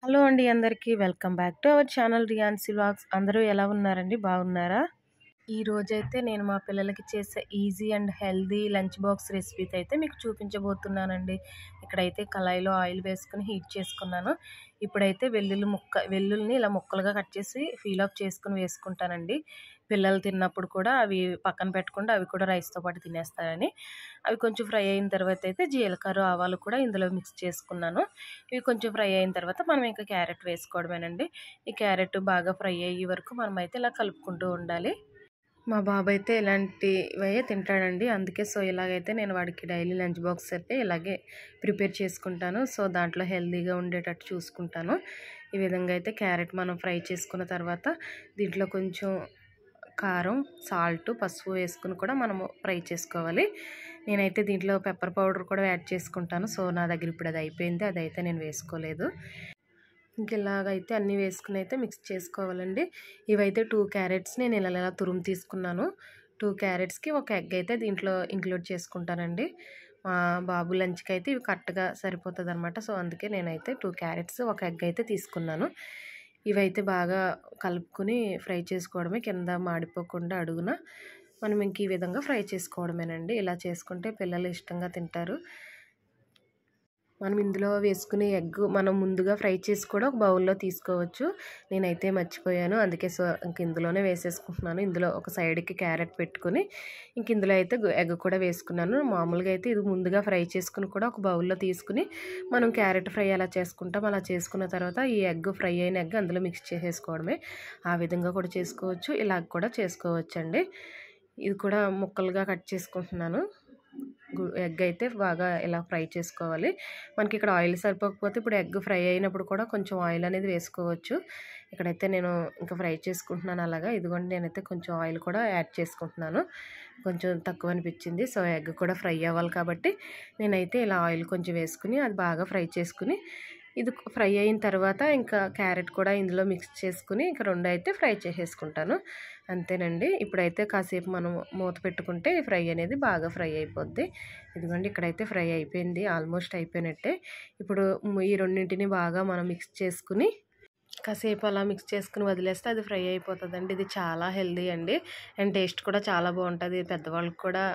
Hello అండి అందరికీ welcome back to our channel Riyansi vlogs. అందరూ ఎలా ఉన్నారండి? బాగున్నారా? ఈ రోజైతే నేను మా పిల్లలకి చేసే easy and healthy lunch box recipes అయితే మీకు చూపించబోతున్నానండి. ఇక్కడైతే కళాయిలో ఆయిల్ వేసుకుని హీట్ చేసుకున్నాను. ఇప్పుడైతే వెల్లుల్ని ఇలా ముక్కలుగా కట్ చేసి ఫీల్ ఆఫ్ చేసుకుని వేసుకుంటానండి. పిల్లలు తిన్నప్పుడు కూడా అవి పక్కన పెట్టుకుంటే అవి కూడా రైస్తో పాటు తినేస్తారని. అవి కొంచెం ఫ్రై అయిన తర్వాత అయితే జీలకర్ర ఆవాలు కూడా ఇందులో మిక్స్ చేసుకున్నాను. ఇవి కొంచెం ఫ్రై అయిన తర్వాత మనం ఇంకా క్యారెట్ వేసుకోవడమేనండి. ఈ క్యారెట్ బాగా ఫ్రై అయ్యే వరకు మనం అయితే ఇలా కలుపుకుంటూ ఉండాలి. మా బాబు అయితే ఇలాంటివే తింటాడండి. అందుకే ఇలాగైతే నేను వాడికి డైలీ లంచ్ బాక్స్ అయితే ఇలాగే ప్రిపేర్ చేసుకుంటాను. దాంట్లో హెల్తీగా ఉండేటట్టు చూసుకుంటాను. ఈ విధంగా అయితే క్యారెట్ మనం ఫ్రై చేసుకున్న తర్వాత దీంట్లో కొంచెం కారం, సాల్ట్, పసుపు వేసుకుని కూడా మనము ఫ్రై చేసుకోవాలి. నేనైతే దీంట్లో పెప్పర్ పౌడర్ కూడా యాడ్ చేసుకుంటాను. నా దగ్గర ఇప్పుడు అది అయిపోయింది. అదైతే నేను వేసుకోలేదు. ఇంక ఇలాగైతే అన్నీ వేసుకుని అయితే మిక్స్ చేసుకోవాలండి. ఇవైతే 2 క్యారెట్స్ నేను ఇలా తురుము తీసుకున్నాను. 2 క్యారెట్స్కి ఒక ఎగ్ అయితే దీంట్లో ఇంక్లూడ్ చేసుకుంటానండి. మా బాబు లంచ్కి అయితే ఇవి కరెక్ట్గా సరిపోతుంది అనమాట. అందుకే నేనైతే 2 క్యారెట్స్ ఒక ఎగ్ అయితే తీసుకున్నాను. ఇవైతే బాగా కలుపుకుని ఫ్రై చేసుకోవడమే, కింద మాడిపోకుండా అడుగున మనం ఇంక ఈ విధంగా ఫ్రై చేసుకోవడమేనండి. ఇలా చేసుకుంటే పిల్లలు ఇష్టంగా తింటారు. మనం ఇందులో వేసుకునే ఎగ్ మనం ముందుగా ఫ్రై చేసి కూడా ఒక బౌల్లో తీసుకోవచ్చు. నేనైతే మర్చిపోయాను, అందుకే ఇంక ఇందులోనే వేసేసుకుంటున్నాను. ఇందులో ఒక సైడ్కి క్యారెట్ పెట్టుకుని ఇంక ఇందులో అయితే ఎగ్ కూడా వేసుకున్నాను. మామూలుగా అయితే ఇది ముందుగా ఫ్రై చేసుకుని కూడా ఒక బౌల్లో తీసుకుని మనం క్యారెట్ ఫ్రై అలా చేసుకుంటాం. అలా చేసుకున్న తర్వాత ఈ ఎగ్ ఫ్రై అయిన ఎగ్ అందులో మిక్స్ చేసేసుకోవడమే. ఆ విధంగా కూడా చేసుకోవచ్చు, ఇలాగ కూడా చేసుకోవచ్చండి. ఇది కూడా ముక్కలుగా కట్ చేసుకుంటున్నాను. ఎగ్ అయితే బాగా ఇలా ఫ్రై చేసుకోవాలి. మనకి ఇక్కడ ఆయిల్ సరిపోకపోతే ఇప్పుడు ఎగ్ ఫ్రై అయినప్పుడు కూడా కొంచెం ఆయిల్ అనేది వేసుకోవచ్చు. ఇక్కడైతే నేను ఇంకా ఫ్రై చేసుకుంటున్నాను అలాగా. ఇదిగోండి, నేనైతే కొంచెం ఆయిల్ కూడా యాడ్ చేసుకుంటున్నాను. కొంచెం తక్కువ అనిపించింది. ఎగ్ కూడా ఫ్రై అవ్వాలి కాబట్టి నేనైతే ఇలా ఆయిల్ కొంచెం వేసుకుని అది బాగా ఫ్రై చేసుకుని ఇది ఫ్రై అయిన తర్వాత ఇంకా క్యారెట్ కూడా ఇందులో మిక్స్ చేసుకుని ఇంకా 2 అయితే ఫ్రై చేసేసుకుంటాను. అంతేనండి. ఇప్పుడైతే కాసేపు మనం మూత పెట్టుకుంటే ఫ్రై అనేది బాగా ఫ్రై అయిపోద్ది. ఇదిగోండి, ఇక్కడైతే ఫ్రై అయిపోయింది, ఆల్మోస్ట్ అయిపోయినట్టే. ఇప్పుడు ఈ రెండింటిని బాగా మనం మిక్స్ చేసుకుని కాసేపు అలా మిక్స్ చేసుకుని వదిలేస్తే అది ఫ్రై అయిపోతుందండి. ఇది చాలా హెల్దీ అండి అండ్ టేస్ట్ కూడా చాలా బాగుంటుంది. పెద్దవాళ్ళకి కూడా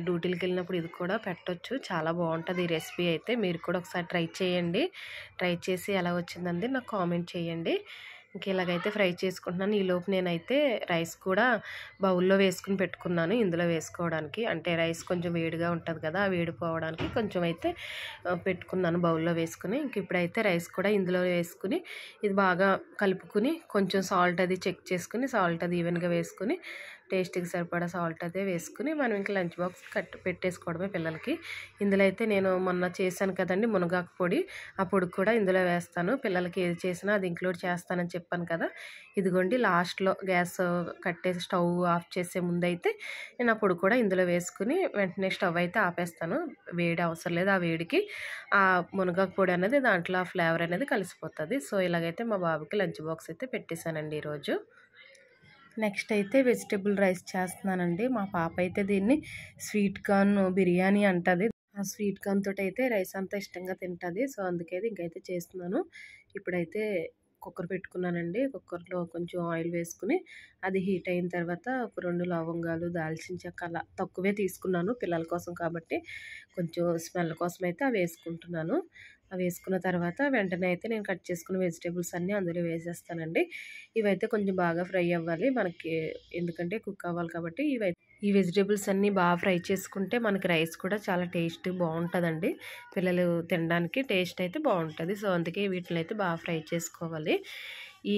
డ్యూటీలకు వెళ్ళినప్పుడు ఇది కూడా పెట్టవచ్చు. చాలా బాగుంటుంది ఈ రెసిపీ అయితే. మీరు కూడా ఒకసారి ట్రై చేయండి. ట్రై చేసి ఎలా వచ్చిందండి నాకు కామెంట్ చేయండి. ఇంక ఇలాగైతే ఫ్రై చేసుకుంటున్నాను. ఈలోపు నేనైతే రైస్ కూడా బౌల్లో వేసుకుని పెట్టుకున్నాను ఇందులో వేసుకోవడానికి. అంటే రైస్ కొంచెం వేడిగా ఉంటుంది కదా, ఆ వేడిపోవడానికి కొంచెం అయితే పెట్టుకున్నాను బౌల్లో వేసుకుని. ఇంక ఇప్పుడైతే రైస్ కూడా ఇందులో వేసుకుని ఇది బాగా కలుపుకుని కొంచెం సాల్ట్ అది చెక్ చేసుకుని సాల్ట్ అది ఈవెన్గా వేసుకుని టేస్ట్కి సరిపడా సాల్ట్ అదే వేసుకుని మనం ఇంకా లంచ్ బాక్స్ పెట్టేసుకోవడమే పిల్లలకి. ఇందులో అయితే నేను మొన్న చేశాను కదండి మునగాకు పొడి, ఆ పొడి కూడా ఇందులో వేస్తాను. పిల్లలకి ఏది చేసినా అది ఇంక్లూడ్ చేస్తానని చెప్పాను కదా. ఇదిగోండి, లాస్ట్లో గ్యాస్ కట్టేసి స్టవ్ ఆఫ్ చేసే ముందైతే నేను ఆ పొడి కూడా ఇందులో వేసుకుని వెంటనే స్టవ్ అయితే ఆపేస్తాను. వేడి అవసరం లేదు, ఆ వేడికి ఆ మునగాకు పొడి అనేది దాంట్లో ఆ ఫ్లేవర్ అనేది కలిసిపోతుంది. ఇలాగైతే మా బాబుకి లంచ్ బాక్స్ అయితే పెట్టేశానండి ఈరోజు. నెక్స్ట్ అయితే వెజిటేబుల్ రైస్ చేస్తున్నానండి. మా పాప అయితే దీన్ని స్వీట్ కార్న్ బిర్యానీ అంటుంది. ఆ స్వీట్ కార్న్ తోటి అయితే రైస్ అంతా ఇష్టంగా తింటుంది. అందుకే ఇంకైతే చేస్తున్నాను. ఇప్పుడైతే కుక్కర్ పెట్టుకున్నానండి. కుక్కర్లో కొంచెం ఆయిల్ వేసుకుని అది హీట్ అయిన తర్వాత ఒక 2 లవంగాలు, దాల్చిన చెక్క అలా తక్కువే తీసుకున్నాను పిల్లల కోసం కాబట్టి. కొంచెం స్మెల్ కోసం అయితే అవి వేసుకుంటున్నాను. అవి వేసుకున్న తర్వాత వెంటనే అయితే నేను కట్ చేసుకున్న వెజిటేబుల్స్ అన్నీ అందులో వేసేస్తానండి. ఇవైతే కొంచెం బాగా ఫ్రై అవ్వాలి మనకి, ఎందుకంటే కుక్ అవ్వాలి కాబట్టి. ఈ వెజిటేబుల్స్ అన్నీ బాగా ఫ్రై చేసుకుంటే మనకి రైస్ కూడా చాలా టేస్ట్ బాగుంటుందండి. పిల్లలు తినడానికి టేస్ట్ అయితే బాగుంటుంది. అందుకే వీటిని అయితే బాగా ఫ్రై చేసుకోవాలి. ఈ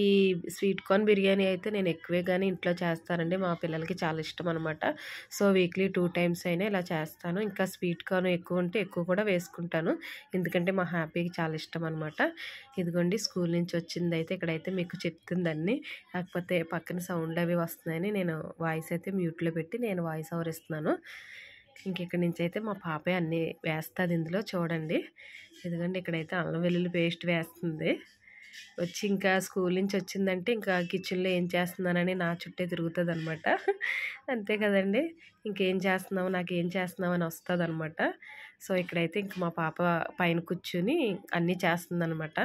స్వీట్ కార్న్ బిర్యానీ అయితే నేను ఎక్కువే కానీ ఇంట్లో చేస్తానండి. మా పిల్లలకి చాలా ఇష్టం అనమాట. వీక్లీ 2 టైమ్స్ అయినా ఇలా చేస్తాను. ఇంకా స్వీట్ కార్న్ ఎక్కువ ఉంటే ఎక్కువ కూడా వేసుకుంటాను, ఎందుకంటే మా హ్యాపీకి చాలా ఇష్టం అనమాట. ఇదిగోండి, స్కూల్ నుంచి వచ్చింది అయితే ఇక్కడైతే మీకు చెప్తుందండి. కాకపోతే పక్కన సౌండ్ అవి వస్తున్నాయని నేను వాయిస్ అయితే మ్యూట్లో పెట్టి నేను వాయిస్ ఓవర్ ఇస్తున్నాను. ఇక్కడి నుంచి అయితే మా పాపే అన్నీ వేస్తుంది ఇందులో. చూడండి, ఇదిగోండి, ఇక్కడైతే అల్లం వెల్లుల్లి పేస్ట్ వేస్తుంది. వచ్చి ఇంకా స్కూల్ నుంచి వచ్చిందంటే ఇంకా కిచెన్లో ఏం చేస్తున్నానని నా చుట్టే తిరుగుతుంది అనమాట. అంతే కదండి, ఇంకేం చేస్తున్నావు, నాకేం చేస్తున్నావు అని వస్తుంది అనమాట. సో ఇక్కడైతే ఇంక మా పాప పైన కూర్చుని అన్నీ చేస్తుందనమాట.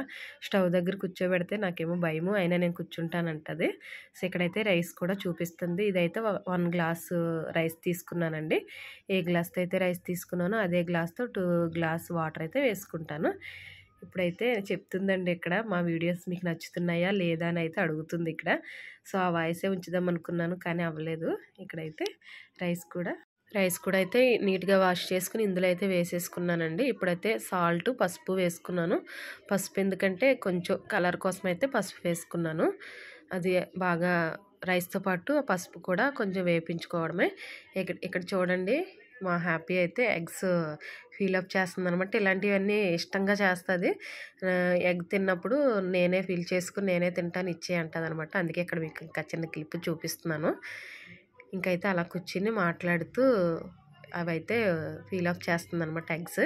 స్టవ్ దగ్గర కూర్చోబెడితే నాకేమో భయము, అయినా నేను కూర్చుంటానంటది. సో ఇక్కడైతే రైస్ కూడా చూపిస్తుంది. ఇదైతే 1 గ్లాసు రైస్ తీసుకున్నానండి. ఏ గ్లాస్తో అయితే రైస్ తీసుకున్నానో అదే గ్లాస్తో 2 గ్లాస్ వాటర్ అయితే వేసుకుంటాను. ఇప్పుడైతే చెప్తుందండి ఇక్కడ, మా వీడియోస్ మీకు నచ్చుతున్నాయా లేదా అని అయితే అడుగుతుంది ఇక్కడ. సో ఆ వాయిసే ఉంచుదాం అనుకున్నాను కానీ అవ్వలేదు. ఇక్కడైతే రైస్ కూడా అయితే నీట్గా వాష్ చేసుకుని ఇందులో అయితే వేసేసుకున్నానండి. ఇప్పుడైతే సాల్ట్, పసుపు వేసుకున్నాను. పసుపు ఎందుకంటే కొంచెం కలర్ కోసం అయితే పసుపు వేసుకున్నాను. అది బాగా రైస్తో పాటు పసుపు కూడా కొంచెం వేపించుకోవడమే. ఇక్కడ చూడండి, మా హ్యాపీ అయితే ఎగ్స్ ఫీల్ అప్ చేస్తుంది అనమాట. ఇలాంటివన్నీ ఇష్టంగా చేస్తుంది. ఎగ్ తిన్నప్పుడు నేనే ఫీల్ చేసుకుని నేనే తింటాను ఇచ్చే అంటుంది అనమాట. అందుకే ఇక్కడ మీకు ఇంకా చిన్న క్లిప్ చూపిస్తున్నాను. ఇంకైతే అలా కూర్చుని మాట్లాడుతూ అవైతే ఫీల్ అప్ చేస్తుంది అనమాట ఎగ్స్.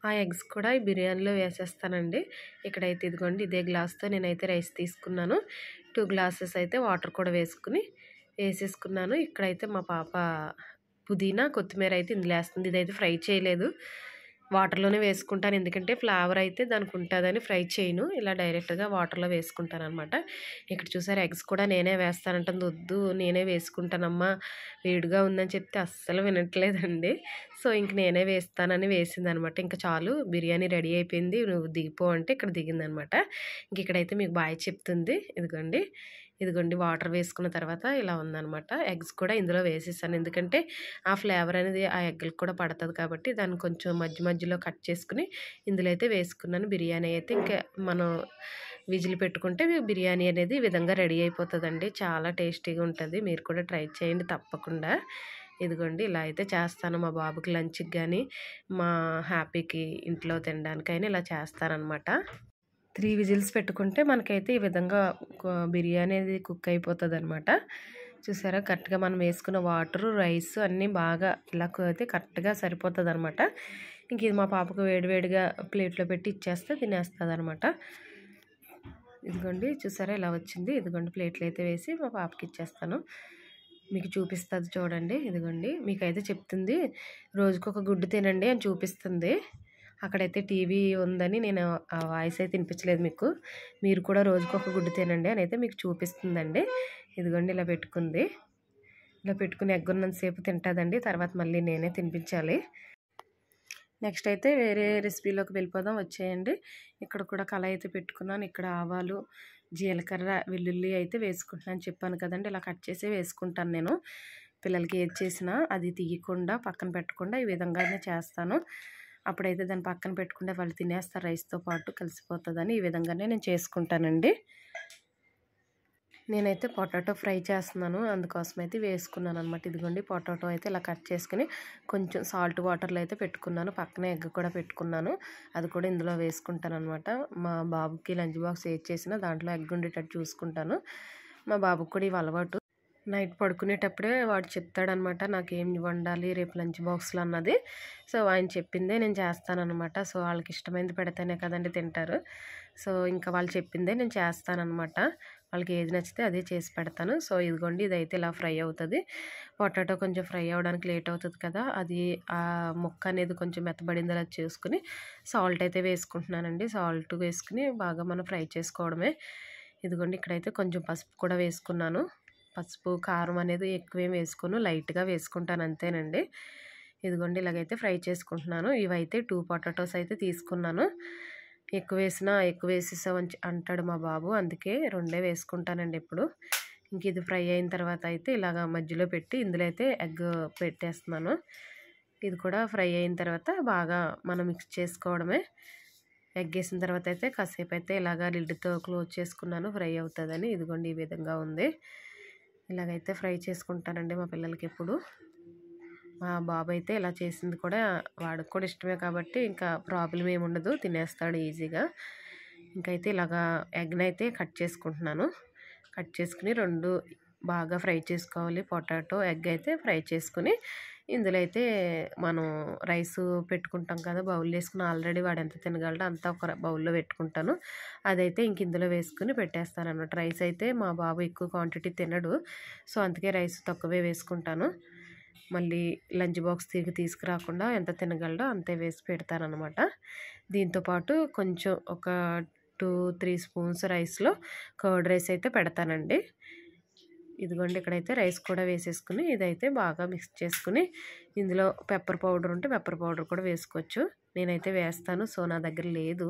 ఆ ఎగ్స్ కూడా ఈ బిర్యానీలో వేసేస్తానండి. ఇక్కడైతే ఇదిగోండి, ఇదే గ్లాస్తో నేనైతే రైస్ తీసుకున్నాను. 2 గ్లాసెస్ అయితే వాటర్ కూడా వేసేసుకున్నాను. ఇక్కడైతే మా పాప పుదీనా, కొత్తిమీర అయితే ఇందులో వేస్తుంది. ఇదైతే ఫ్రై చేయలేదు, వాటర్లోనే వేసుకుంటాను. ఎందుకంటే ఫ్లేవర్ అయితే దానికి ఉంటుందని ఫ్రై చేయను, ఇలా డైరెక్ట్గా వాటర్లో వేసుకుంటాను అనమాట. ఇక్కడ చూసారు, ఎగ్స్ కూడా నేనే వేస్తానంటుంది. వద్దు నేనే వేసుకుంటానమ్మా, వేడిగా ఉందని చెప్తే అస్సలు వినట్లేదండి. సో ఇంక నేనే వేస్తానని వేసిందనమాట. ఇంకా చాలు, బిర్యానీ రెడీ అయిపోయింది, నువ్వు దిగిపో అంటే ఇక్కడ దిగిందనమాట. ఇంక ఇక్కడైతే మీకు బాయ్ చెప్తుంది. ఇదిగోండి వాటర్ వేసుకున్న తర్వాత ఇలా ఉందనమాట. ఎగ్స్ కూడా ఇందులో వేసేసాను, ఎందుకంటే ఆ ఫ్లేవర్ అనేది ఆ ఎగ్లకు కూడా పడుతుంది కాబట్టి దాన్ని కొంచెం మధ్యలో కట్ చేసుకుని ఇందులో అయితే వేసుకున్నాను. బిర్యానీ అయితే ఇంకా మనం విజిల్ పెట్టుకుంటే బిర్యానీ అనేది ఈ విధంగా రెడీ అయిపోతుందండి. చాలా టేస్టీగా ఉంటుంది, మీరు కూడా ట్రై చేయండి తప్పకుండా. ఇదిగోండి ఇలా అయితే చేస్తాను. మా బాబుకి లంచ్కి కానీ మా హ్యాపీకి ఇంట్లో తినడానికైనా ఇలా చేస్తానన్నమాట. 3 విజిల్స్ పెట్టుకుంటే మనకైతే ఈ విధంగా బిర్యానీ అనేది కుక్ అయిపోతుంది అనమాట. చూసారా, కరెక్ట్గా మనం వేసుకున్న వాటరు, రైస్ అన్నీ బాగా ఇలా అయితే కరెక్ట్గా సరిపోతుంది అనమాట. ఇంక ఇది మా పాపకు వేడివేడిగా ప్లేట్లో పెట్టి ఇచ్చేస్తే తినేస్తుంది అనమాట. ఇదిగోండి చూసారా ఇలా వచ్చింది. ఇదిగోండి ప్లేట్లు అయితే వేసి మా పాపకి ఇచ్చేస్తాను. మీకు చూపిస్తుంది చూడండి. ఇదిగోండి మీకైతే చెప్తుంది రోజుకొక గుడ్డు తినండి అని చూపిస్తుంది. అక్కడైతే టీవీ ఉందని నేను ఆ వాయిస్ అయితే వినిపించలేదు మీకు. మీరు కూడా రోజుకొక గుడ్డు తినండి అని అయితే మీకు చూపిస్తుందండి. ఇదిగోండి ఇలా పెట్టుకుంది. ఇలా పెట్టుకుని ఎగ్ ఉన్నంతసేపు తింటుందండి, తర్వాత మళ్ళీ నేనే తినిపించాలి. నెక్స్ట్ అయితే వేరే రెసిపీలోకి వెళ్ళిపోదాం, వచ్చేయండి. ఇక్కడ కూడా కళాయి అయితే పెట్టుకున్నాను. ఇక్కడ ఆవాలు, జీలకర్ర, వెల్లుల్లి అయితే వేసుకుంటున్నాను చెప్పాను కదండి. ఇలా కట్ చేసి వేసుకుంటాను నేను. పిల్లలకి ఏది చేసినా అది తీయకుండా పక్కన పెట్టకుండా ఈ విధంగానే చేస్తాను. అప్పుడైతే దాన్ని పక్కన పెట్టుకుంటే వాళ్ళు తినేస్తారు, రైస్తో పాటు కలిసిపోతుందని ఈ విధంగానే నేను చేసుకుంటానండి. నేనైతే పొటాటో ఫ్రై చేస్తున్నాను, అందుకోసం అయితే వేసుకున్నాను అనమాట. ఇదిగోండి పొటాటో అయితే ఇలా కట్ చేసుకుని కొంచెం సాల్ట్ వాటర్లో అయితే పెట్టుకున్నాను. పక్కనే ఎగ్ కూడా పెట్టుకున్నాను, అది కూడా ఇందులో వేసుకుంటాను అనమాట. మా బాబుకి లంచ్ బాక్స్ ఏది చేసినా దాంట్లో ఎగ్ ఉండేటట్టు చూసుకుంటాను. మా బాబుకి కూడా ఇవి అలవాటు. నైట్ పడుకునేటప్పుడే వాడు చెప్తాడనమాట నాకేం వండాలి రేపు లంచ్ బాక్స్లో అన్నది. సో ఆయన చెప్పిందే నేను చేస్తానన్నమాట. సో వాళ్ళకి ఇష్టమైనది పెడితేనే కదండి తింటారు. సో ఇంకా వాళ్ళు చెప్పిందే నేను చేస్తానన్నమాట. వాళ్ళకి ఏది నచ్చితే అదే చేసి పెడతాను. సో ఇదిగోండి ఇదైతే ఇలా ఫ్రై అవుతుంది. పొటాటో కొంచెం ఫ్రై అవ్వడానికి లేట్ అవుతుంది కదా, అది ఆ ముక్క అనేది కొంచెం మెత్తబడిందలా చేసుకుని సాల్ట్ అయితే వేసుకుంటున్నానండి. సాల్ట్ వేసుకుని బాగా మనం ఫ్రై చేసుకోవడమే. ఇదిగోండి ఇక్కడైతే కొంచెం పసుపు కూడా వేసుకున్నాను. పసుపు, కారం అనేది ఎక్కువేం వేసుకోను, లైట్గా వేసుకుంటాను అంతేనండి. ఇదిగోండి ఇలాగైతే ఫ్రై చేసుకుంటున్నాను. ఇవైతే 2 పొటాటోస్ అయితే తీసుకున్నాను. ఎక్కువ వేసేసావు అంటాడు మా బాబు, అందుకే 2 వేసుకుంటానండి ఎప్పుడు. ఇంక ఇది ఫ్రై అయిన తర్వాత అయితే ఇలాగ మధ్యలో పెట్టి ఇందులో అయితే ఎగ్ పెట్టేస్తున్నాను. ఇది కూడా ఫ్రై అయిన తర్వాత బాగా మనం మిక్స్ చేసుకోవడమే. ఎగ్ వేసిన తర్వాత అయితే కాసేపు అయితే ఇలాగ లిడ్తో క్లోజ్ చేసుకున్నాను, ఫ్రై అవుతుందని. ఇదిగోండి ఈ విధంగా ఉంది. ఇలాగైతే ఫ్రై చేసుకుంటానండి మా పిల్లలకి ఎప్పుడు. మా బాబు అయితే ఇలా చేసింది కూడా వాడికి కూడా ఇష్టమే కాబట్టి ఇంకా ప్రాబ్లం ఏమి ఉండదు, తినేస్తాడు ఈజీగా. ఇంకైతే ఇలాగా ఎగ్ని అయితే కట్ చేసుకుంటున్నాను. కట్ చేసుకుని 2 బాగా ఫ్రై చేసుకోవాలి. పొటాటో, ఎగ్ అయితే ఫ్రై చేసుకుని ఇందులో అయితే మనం రైస్ పెట్టుకుంటాం కదా, బౌల్ వేసుకుని ఆల్రెడీ వాడు ఎంత తినగలడో అంతా ఒక బౌల్లో పెట్టుకుంటాను. అదైతే ఇంక ఇందులో వేసుకుని పెట్టేస్తాను అన్నమాట. రైస్ అయితే మా బాబు ఎక్కువ క్వాంటిటీ తినడు, సో అందుకే రైస్ తక్కువే వేసుకుంటాను. మళ్ళీ లంచ్ బాక్స్ తిరిగి తీసుకురాకుండా ఎంత తినగలడో అంతే వేసి పెడతానమాట. దీంతోపాటు కొంచెం ఒక 2-3 స్పూన్స్ రైస్లో కర్డ్ రైస్ అయితే పెడతానండి. ఇదిగోండి ఇక్కడైతే రైస్ కూడా వేసేసుకుని ఇదైతే బాగా మిక్స్ చేసుకుని ఇందులో పెప్పర్ పౌడర్ ఉంటే పెప్పర్ పౌడర్ కూడా వేసుకోవచ్చు. నేనైతే వేస్తాను, సో నా దగ్గర లేదు,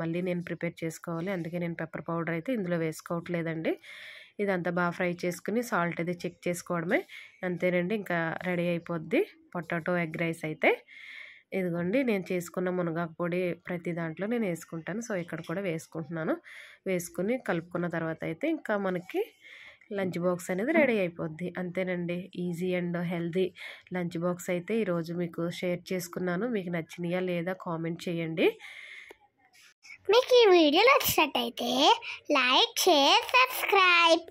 మళ్ళీ నేను ప్రిపేర్ చేసుకోవాలి, అందుకే నేను పెప్పర్ పౌడర్ అయితే ఇందులో వేసుకోవట్లేదండి. ఇదంతా బాగా ఫ్రై చేసుకుని సాల్ట్ అయితే చెక్ చేసుకోవడమే, అంతేనండి. ఇంకా రెడీ అయిపోద్ది పొటాటో ఎగ్ రైస్ అయితే. ఇదిగోండి నేను చేసుకున్న మునగాకు పొడి ప్రతి దాంట్లో నేను వేసుకుంటాను, సో ఇక్కడ కూడా వేసుకుంటున్నాను. వేసుకుని కలుపుకున్న తర్వాత అయితే ఇంకా మనకి లంచ్ బాక్స్ అనేది రెడీ అయిపోద్ది, అంతేనండి. Easy and healthy lunch box అయితే ఈరోజు మీకు షేర్ చేసుకున్నాను. మీకు నచ్చినాయా లేదా కామెంట్ చేయండి. మీకు ఈ వీడియో నచ్చినట్టయితే లైక్, షేర్, సబ్స్క్రైబ్.